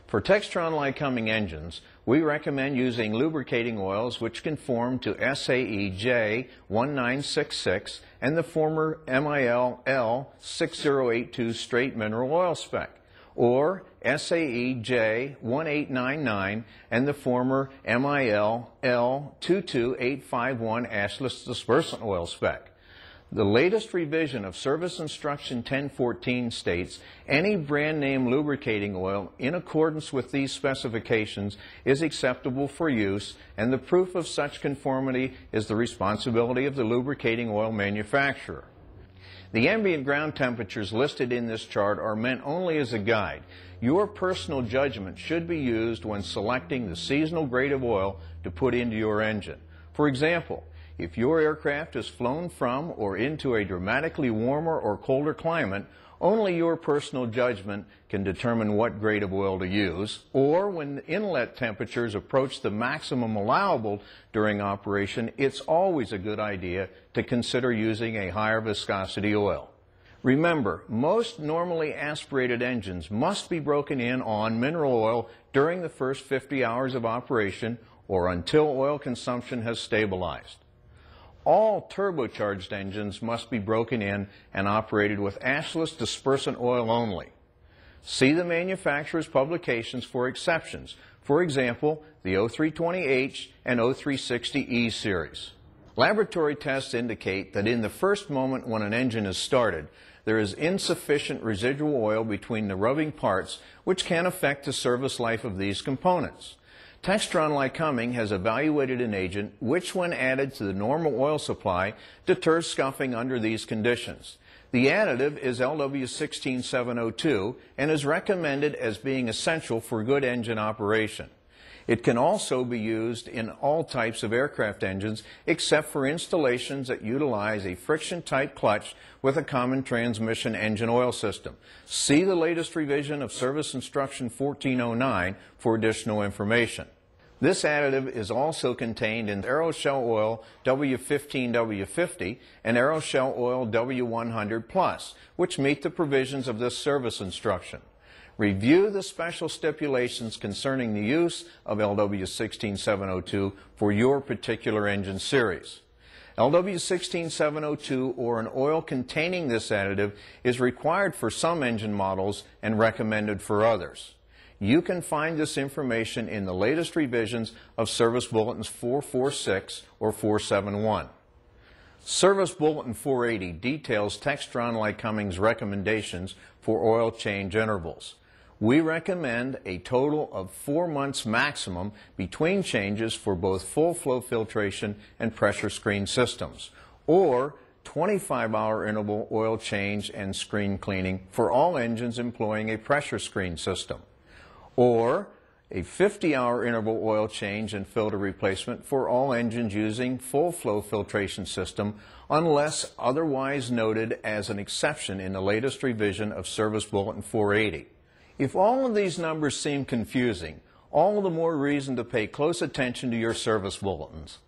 For Textron-Lycoming engines, we recommend using lubricating oils which conform to SAE J1966 and the former MIL L6082 straight mineral oil spec, or SAE J1899 and the former MIL L22851 ashless dispersant oil spec. The latest revision of Service Instruction 1014 states any brand name lubricating oil in accordance with these specifications is acceptable for use, and the proof of such conformity is the responsibility of the lubricating oil manufacturer. The ambient ground temperatures listed in this chart are meant only as a guide. Your personal judgment should be used when selecting the seasonal grade of oil to put into your engine. For example, if your aircraft is flown from or into a dramatically warmer or colder climate, only your personal judgment can determine what grade of oil to use, or when inlet temperatures approach the maximum allowable during operation, it's always a good idea to consider using a higher viscosity oil. Remember, most normally aspirated engines must be broken in on mineral oil during the first 50 hours of operation or until oil consumption has stabilized. All turbocharged engines must be broken in and operated with ashless dispersant oil only. See the manufacturer's publications for exceptions, for example, the 0320H and 0360E series. Laboratory tests indicate that in the first moment when an engine is started, there is insufficient residual oil between the rubbing parts, which can affect the service life of these components. Textron-Lycoming has evaluated an agent which, when added to the normal oil supply, deters scuffing under these conditions. The additive is LW16702 and is recommended as being essential for good engine operation. It can also be used in all types of aircraft engines except for installations that utilize a friction-type clutch with a common transmission engine oil system. See the latest revision of Service Instruction 1409 for additional information. This additive is also contained in Aeroshell Oil W15W50 and Aeroshell Oil W100+, which meet the provisions of this service instruction. Review the special stipulations concerning the use of LW16702 for your particular engine series. LW16702 or an oil containing this additive is required for some engine models and recommended for others. You can find this information in the latest revisions of Service Bulletins 446 or 471. Service Bulletin 480 details Textron-Lycoming's recommendations for oil change intervals. We recommend a total of 4 months maximum between changes for both full flow filtration and pressure screen systems, or 25-hour interval oil change and screen cleaning for all engines employing a pressure screen system, or a 50-hour interval oil change and filter replacement for all engines using full flow filtration system unless otherwise noted as an exception in the latest revision of Service Bulletin 480. If all of these numbers seem confusing, all the more reason to pay close attention to your service bulletins.